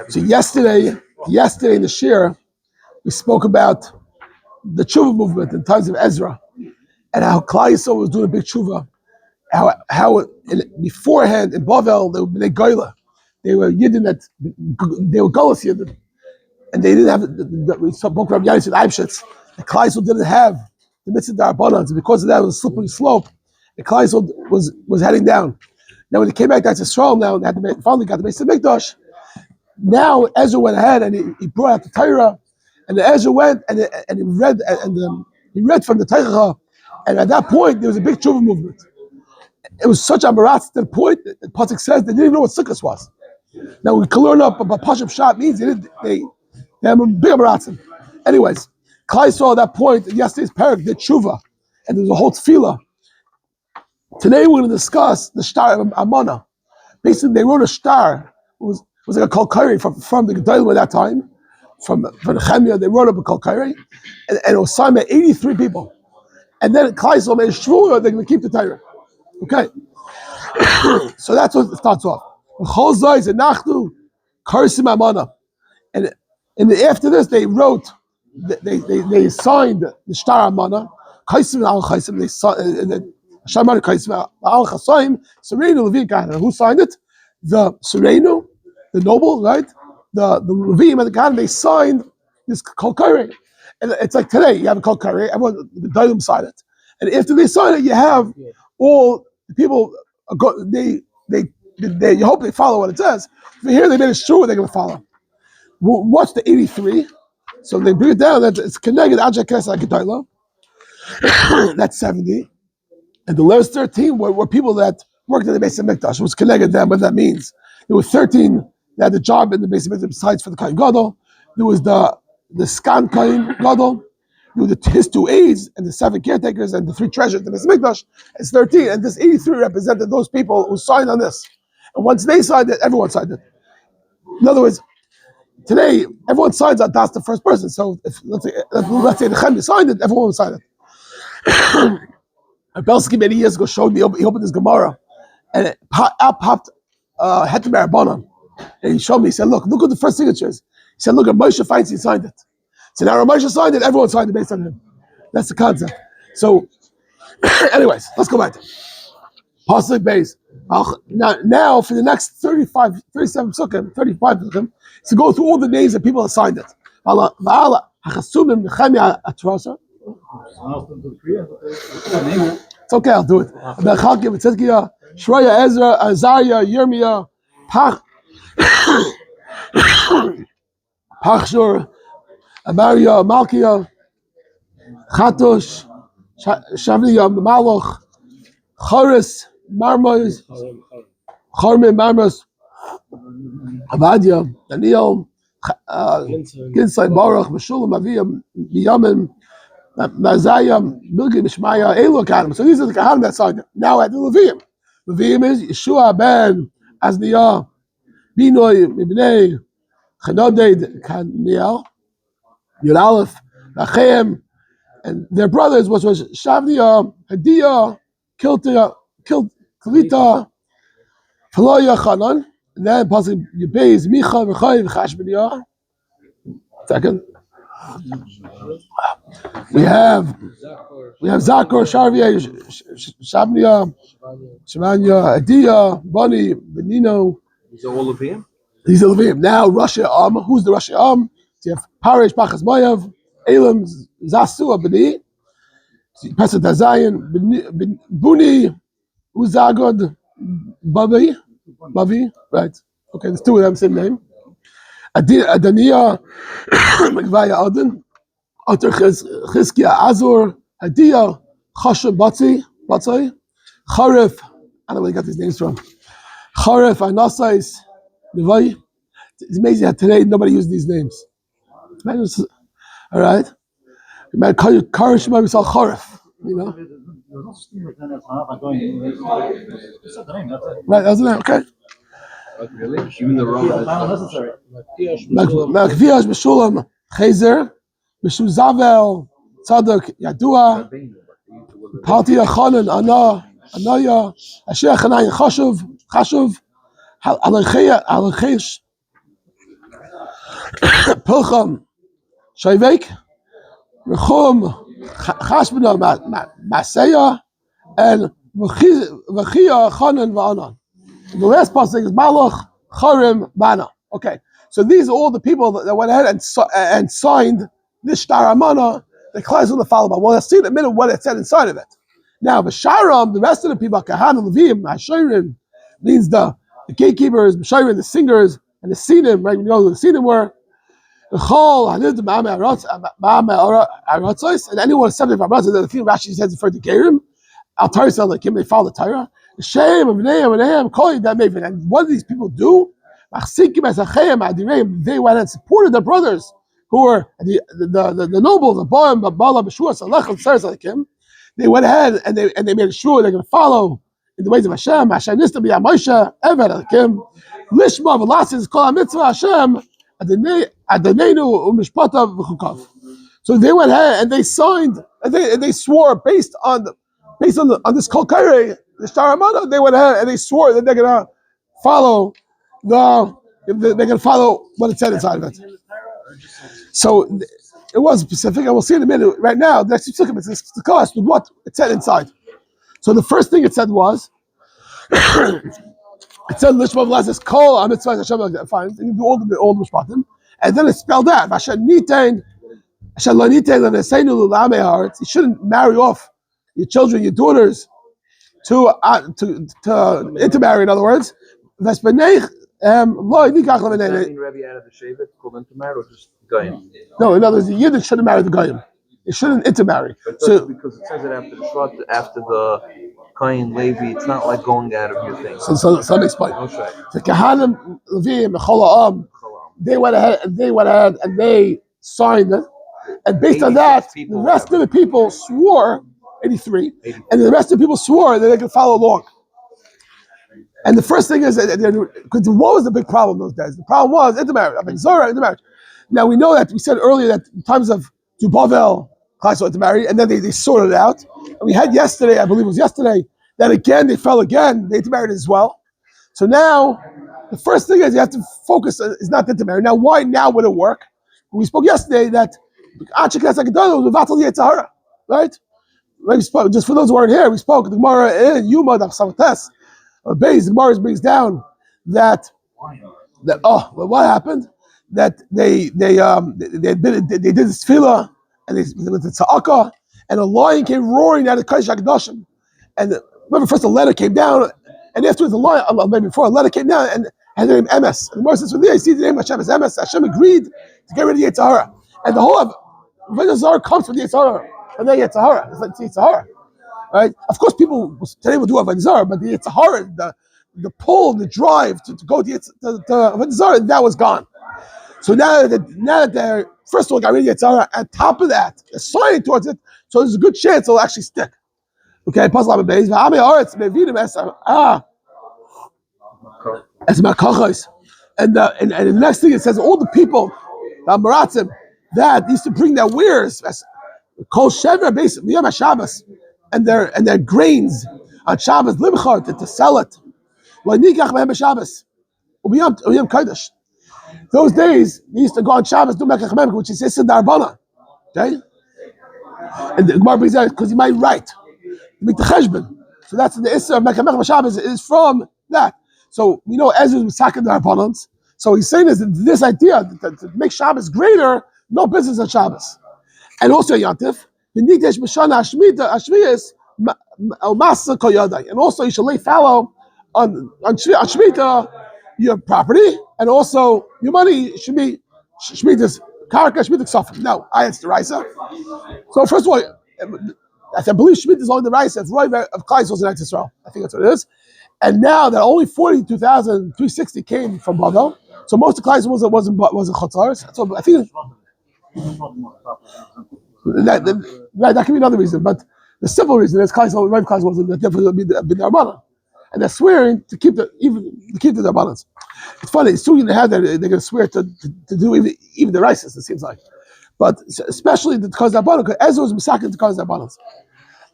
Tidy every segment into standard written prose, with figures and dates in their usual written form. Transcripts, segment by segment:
So yesterday in the shir, we spoke about the teshuvah movement in times of Ezra, and how Klal Yisroel was doing a big teshuvah. How beforehand in Bavel they were bnei goyla, they were yidden they were golos yidden, and they didn't have we spoke about Yanis and Eibshitz. The Klal Yisroel didn't have the mitzvah d'Rabbanan, and because of that it was a slippery slope. The Klal Yisroel was heading down. Now when he came back to Yisroel, now they had finally got the Second Beis HaMikdash. Now Ezra went ahead and he brought out the Torah, and Ezra went and he read he read from the Torah, and at that point there was a big teshuvah movement. It was such a maratz to the point that the pasuk says they didn't even know what sukkahs was. Now we can learn up about Pashup Shot means they have a big maratzim. Anyways, Klal saw at that point in yesterday's Perek did teshuvah, and there's a whole tefillah. Today we're going to discuss the shtar of Amana. Basically, they wrote a shtar. It was like a kol kairi from the Gedolim at that time, from Nechemia. They wrote up a kol kairi, and it was signed by 83 people. And then Klal made a shvur they're going to keep the Torah. Okay, so that's what it starts off. And after this, they wrote, they signed the shtar Amana. They signed the Shamar Kaisim Al Chasaim, Serenu Levi Kahana. Who signed it? The Serenu, the noble, right? The Leviim and the Kahana, they signed this kol kairi. And it's like today, you have a kol kairi, everyone, the Dalim signed it. And after they sign it, you have all the people, you hope they follow what it says. But here they made it sure they're going to follow. What's the 83? So they bring it down, that it's Keneged Ajay Kesa Gedayla. That's 70. And the last 13 were people that worked in the Beis HaMikdash. It was connected them, what that means. There were 13 that had a job in the Beis HaMikdash besides for the Kohen Gadol. There was the Skan Kohen Gadol. There were his 2 aides and the 7 caretakers and the 3 treasurers in the Beis HaMikdash. It's 13, and this 83 represented those people who signed on this. And once they signed it, everyone signed it. In other words, today everyone signs that that's the first person. So if let's say Nechemia signed it, everyone would sign it. Belsky many years ago showed me, he opened his Gemara, and out popped Heter Rabbanan. And he showed me, he said, look at the first signatures. He said, look at Moshe Feinstein signed it. So now Moshe signed it, everyone signed it based on him. That's the concept. So, anyways, let's go back to Pasuk Beis. Now for the next 37 psukim, 35 psukim, to go through all the names of people that signed it. Nechemia HaTirshasa. It's okay, I'll do it. Shreya, Ezra, Azariah, Yirmiyah, Pachshur, Amaria, Malkiah, Chatosh, Shavliya, Maloch, Choris, Marmos, Marmos, Avadia, Daniel, Ginsai, Baruch, Meshulam, Aviyah, Biyamin, Mazayah, Bilgi, Mishmaya, Elo Kahanim. So these are the Kahanim that signed it. Now at the Leviim. Leviim is Yeshua ben Azniyah, Binoy, Mibnei, Chanoded, Kaniel, Yud Aleph, Nachem, and their brothers, which was Shavniah, Hadiyah, Kilta, Kalita, Feloya, Chanan, and then possibly Yebez, Micha, Rechaim, Chashbiniyah. Second. We have Zakor, Sharvia, Shabnia, Shemanya, Adiyah, Bani, Benino. These are all Leviim? These are Leviim. Now Russia who's the Russia So you have Parish, Pachas Mayav, Elam, Zasua, Beni, Pesach Dazayan, Buni, Uzagod, Bavi, right. Okay, there's 2 of them, same name. Adaniah, Magvaya Adon, Otter Chizkia Azor, Hadiyah, Chashem Batzai, Charef, I don't know where they got these names from. Charef, Anasais, Nevai. It's amazing how today nobody uses these names. All right? You might call you Karish, maybe call Charef, you know? Right, that's the name, okay. Really? Even the wrong Makviyash, Meshulam, Chazer, Meshuzavel, Tzadok, Yadua, Paltia Chanan, Anaya, Asher Chanayin, Chashuv, Alachesh, Pilcham Shayvek, Rechum Chashbana Maseya, and Vachia Chanan Va'anan. The last passage is Malach Charim Bana. Okay, so these are all the people that went ahead and signed this Shtar Amana. The Klal is going to follow by. Well, let's see in a minute what it said inside of it. Now, B'Sharam, the rest of the people, Kohanim and Leviim, Hashirim, means the gatekeepers, B'Sharim, the singers, and the Sinim, right? We know who the Sinim were. And anyone accepted from Ratzos, the few Rashi says referred to Gerim. Al Tarsel, like him, they follow the Torah. The shame of Nehem, calling that Maven. And what do these people do? They went and supported their brothers who were the nobles, the Bala, Beshua, Salach, and Saras like him. They went ahead and they made sure they're going to follow in the ways of Hashem. Hashem Nista be Moshe, Eved like him. Lishma v'lasis kol mitzvah Hashem Adonenu u'mishpatav v'chukav. So they went ahead and they signed and they swore based on this kol kairei, the Shtar Amana. They went ahead and they swore that they're going to follow what it said inside of it. So it was specific, and we'll see in a minute. Right now, the next two it's the cost with what it said inside. So the first thing it said was, it said Lishma v'lasis kol hamitzvah Hashem, fine, you do all the mishpatim, and then it spelled out you shouldn't marry off your children, your daughters, to intermarry. In other words, Does that mean Rebbe out of the Shevet called intermarriage or just Goyim? No, in other words, the Yidden shouldn't marry the Goyim. They shouldn't intermarry. So because it says it after the Shvat, after the Kohanim Levi, it's not like going out of your thing. So let me explain. Okay. The Kohanim Leviim, they went ahead and they signed it, and based on that, the rest of the people swore 83, and the rest of the people swore that they could follow along. And the first thing is, because what was the big problem those days? The problem was intermarriage. I mean, Zora intermarriage. Now we know that we said earlier that in times of Zubavel, Klal wanted to marry, and then they sorted it out. And we had yesterday, I believe it was yesterday, that again they fell again. They intermarried as well. So now the first thing is you have to focus is not to intermarry. Now why now would it work? We spoke yesterday that was Vatal Yetzahara, right? We spoke, just for those who weren't here, we spoke the Gemara in Yuma Daf the Gemara brings down that what happened? That they did this tefillah and they did the tza'aka, and a lion came roaring out of Kodesh HaKadoshim. And remember, first a letter came down, and afterwards the lion, maybe before a letter came down and had the name Emes. And the Gemara says, "From there, you see the name Hashem as Emes." Hashem agreed to get rid of the Yetzirah, and the whole of Yetzirah comes from the Yetzirah, and then Yetzirah. It's like Yetzirah. Right? Of course, people today will do Avodah Zarah, but the Yetzirah, the pull, the drive to go to Avodah Zarah, that was gone. So now that they're first of all got rid of Yetzirah, on top of that, they're signing towards it, so there's a good chance it'll actually stick. Okay, Pasal Beis as Makachos, and the next thing it says all the people, the Maratzim, that used to bring their wares, Kol Shever basically Yom Shabbos, and their grains on Shabbos Limchar to sell it. Those days they used to go on Shabbos do Mekach, which is Issa Darbana. Okay, and the Gemara brings out because you might write, make the cheshbon. So that's the Issa of Mekach Shabbos is from that. So we know Ezra was Second Darbanans. So he's saying this idea to make Shabbos greater, no business on Shabbos, and also Yantif. And also you should lay fallow on Shemitah, your property, and also your money should be Shemitah's karka, Shemitah's suffering. No, I answer the Raisa. So first of all, I believe Shemitah is only the Raisa of Klal was in Yisroel. I think that's what it is. And now that only 42,360 came from Bavel, so most of Klal wasn't Chotzars. So I think that can be another reason, but the simple reason is Klal wasn't that different would be the Darbanan, and they're swearing to keep the Darbanans. It's funny. It's soon going to have that they're going to swear to do even the Rices. It seems like, but especially the Kaz Darbanan, because Ezra was misakin to Kaz Darbanans.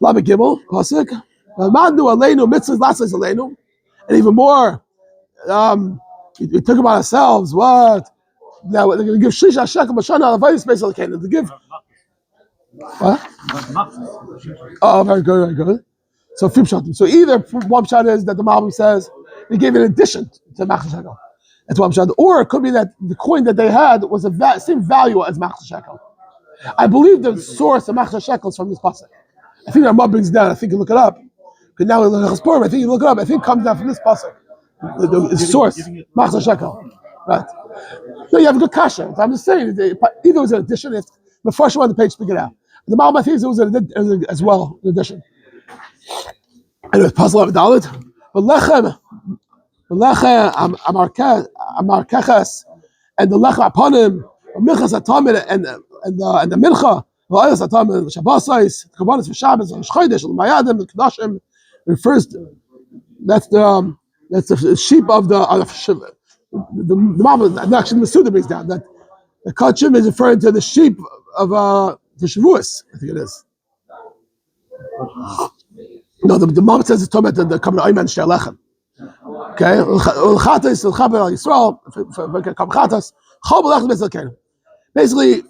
Lama Gimel Pasuk Mandu Aleinu Mitzvahs Lasses Aleinu, and even more, we took upon ourselves what now they're going to give Shlisha Shekel B'Shana Alavayis Beis Elokeinu. To give what? Oh, very good, very good. So few pshatim. So either one pshat is that the Malbim says they gave an addition to Machzor Shekel. That's one pshat. Or it could be that the coin that they had was the same value as Machzor Shekel. I believe the source of Machzor Shekel is from this pasuk. I think our Rambam brings it down. I think you look it up. Because now we look at Chaspor, I think you look it up. I think it comes down from this pasuk. The source, Machzor Shekel. Right. No, you have a good kasha. I'm just saying, either it was an addition, if the first one on the page speak it out. The Malbim, I think it was as well, an addition. And it was puzzle of Dalit. But Lechem, Amarkechas, and the Lechem upon him, Minchas Atamid, and the Mincha, V'ayas Atamid, Shabbos, Kabbanis for Shabbos, Shchodesh, Mayadim, the Kedashim, refers to, that's the sheep of the Malbim, actually the Suda brings down, that the Kachim is referring to the sheep of the Shavuos, I think it is. No, the Malbim says it's talking about the Kabbalah Ayman Sh'alechem. Okay, L'chatas, L'chaber Yisroel, L'chatas, Chol B'lechem Beis Elokeinu. Basically,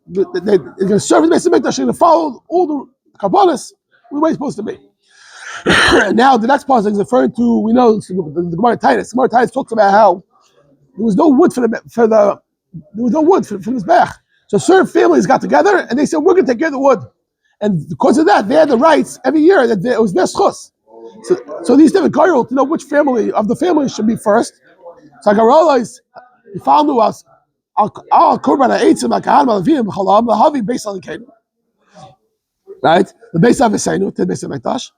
they're going to serve the Beis HaMikdash, they're going to follow all the Kabbalas the way it's supposed to be. And now the next part is referring to, we know, the Gemara Titus. The Gemara Titus talks about how there was no wood for the Mizbeach. So certain families got together and they said, we're going to take care of the wood. And because of that, they had the rights every year that it was their schus. So these different girls to know which family of the family should be first. So I realized he found to us al korban ha'etzim Kohanim and Leviim b'cholam l'havi Beis Elokeinu. Right, the Beis Aviseinu to Beis HaMikdash,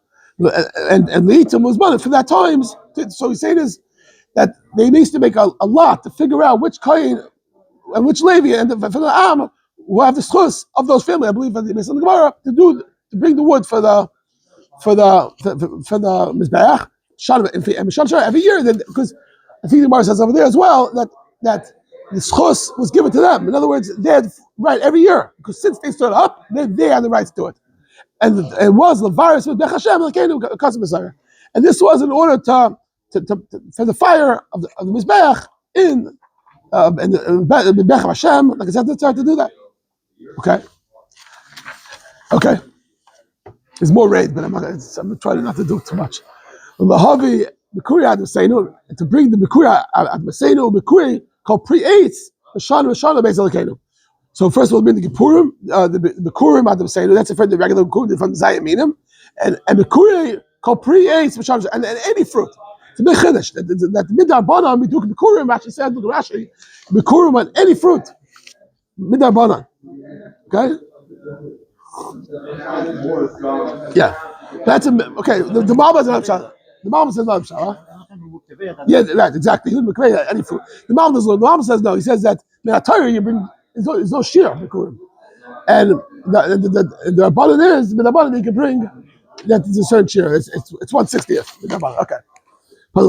and Leitim was one for that times. So he's saying is that they needs to make a lot to figure out which Kohen and which Levi and for the Am who have the schus of those families. I believe in the Gemara to bring the wood for the Mizbeach and every year. Then because I think the Gemara says over there as well that the schus was given to them. In other words, they had right every year because since they stood up, they had the rights to it. And it was Levaris with Bech Hashem Elokeinu Kasem Messiah. And this was in order to for the fire of the Mizbeach in the Bech Hashem, like I said, it's hard to do that. Okay. There's more raid, but I'm trying not to do too much. Lahavi B'kuri Ad Meseinu, to bring the B'kuri Ad Meseinu, B'kuri called pre-8 Shana Beis Elokeinu. So first of all, bring the Kippurim, the B'kurim Ad Meseinu. That's the regular B'kurim from Zayaminim, and B'kuri called pre-8 and any fruit. It's a big chiddush that midar banan we do B'kurim. Actually said look Rashi B'kurim on any fruit midar banan. Okay. Yeah, that's okay. The Malbim is not pshat. The Malbim says not pshat. Yeah, right, exactly. Any fruit. The Malbim says no. He says that in Torah you bring there's no shir b'kurim, and the rabbanon is the rabbanon you can bring that is a certain shir. It's 1/60th. Okay. And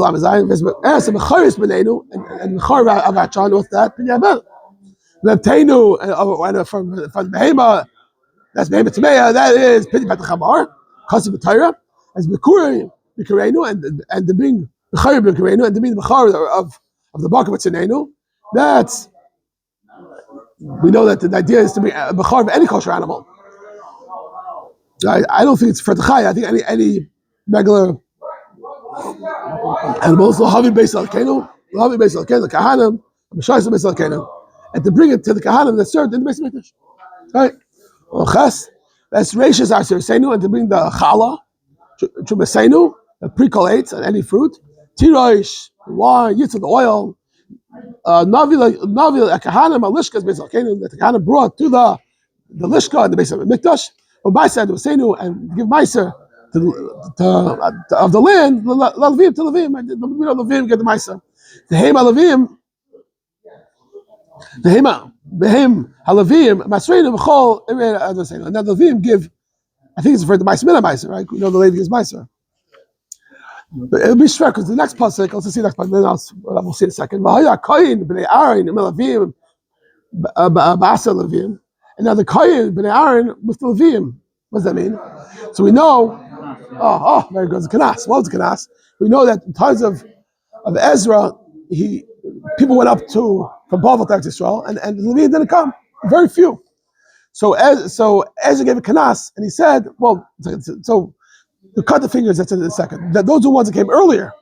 Mechar Avachan with that. And from Behema. That's Behema Tameya. That is Pidi Bat Chamar, Chassid B'Torah, as B'Kurei B'Kureinu, and the being B'Chayr B'Kureinu, and the being B'Char of the Baka B'Tzaneinu. That's we know that the idea is to be B'Char of any kosher animal. I don't think it's for the Chai. I think any regular animals. L'havi Beis Elokeinu, the Kohanim, B'Shayis Beis Elokeinu, and to bring it to the Kohanim that served in the Beis HaMikdash. Right. That's rachis aseinu, and to bring the challah chumaseinu, the pre-collates and any fruit, tiroish, wine, yitz of the oil, navil akahanim alishkas Beis Elokeinu that the Kohanim brought to the lishka and the Beis HaMikdash, or ma'aser to seinu and give ma'aser of the land, Levim to Levim, and we know Levim get the ma'aser. The Hema Levim. The Hema, Behim, Halavim, Masreinu, B'chol, and now the Levim give, I think it's referred to Ma'aser, right? We know the lady gives Ma'aser. But it'll be struck because the next pasuk, let's see the next pasuk, then we'll see in a second. V'haya Koyin, B'nei Aaron, Levim, B'asa Levim, and now the Koyin, B'nei Aaron, with the Levim. What does that mean? So we know, very good, the Kanas. What was the Kanas? We know that in times of Ezra, he people went up from Bavel to Yisroel, and the Leviim didn't come. Very few. So Ezra gave a kanas, and he said, well, so to cut the fingers, that's in a second. Those are the ones that came earlier.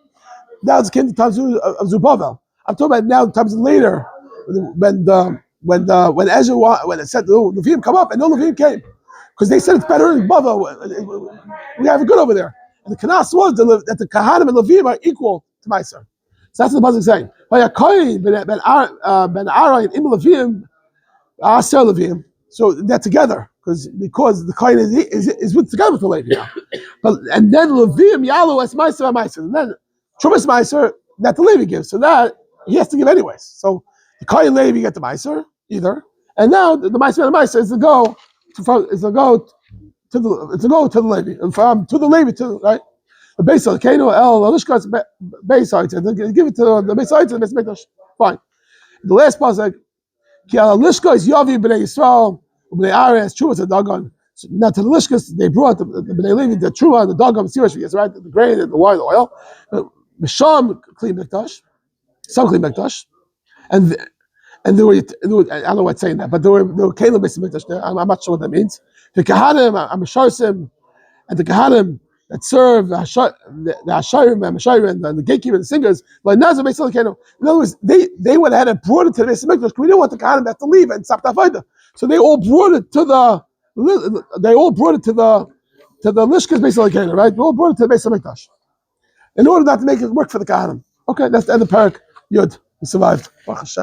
Now it came to times of Zerubbabel. I'm talking about now times later, when Ezra when it said the Leviim come up, and no Leviim came because they said it's better in Bavel. We have it good over there. And the kanas was that the Kohanim and Leviim are equal to Meiser. So that's what the pasuk is saying. So they're together because the Kohen is with together with the Levi now. And then Leviim Yalu as Meiser and Meiser. And then Trumas Meiser that the Levi gives. So that he has to give anyways. So the Kohen Levi get the Meiser either. And now the Meiser and the Meiser is to go to the Levi. And from to the Levi to right. The Beis Kano El Lishkas Beis and give it to the Beis and the Beis Mikdash. Fine. The last pasuk, Ki Al Lishka is Yavi b'nei Yisrael b'nei Ares Truvas and Dagon. Now to the Lishkas they brought the b'nei Levi the Truvah and the Dagon serious right, the grain and the wine, the oil. Misham Kli Mikdash, some Kli Mikdash, and there were I don't know what's saying that, but there were Caleb Beis Mikdash there. I'm not sure what that means. The Kohanim, Amasharsim, and the Kohanim that serve the Hashirim and the gatekeeper and the singers, like Nazar Beis Hillel. In other words, they went ahead and brought it to the Beis Hamikdash because we didn't want the Kohanim to have to leave and stop the Avodah. So they all brought it to the Lishkas Beis Hillel, right? They all brought it to the Beis Hamikdash in order not to make it work for the Kohanim. Okay, that's the end of Perek Yud. We survived. Baruch Hashem.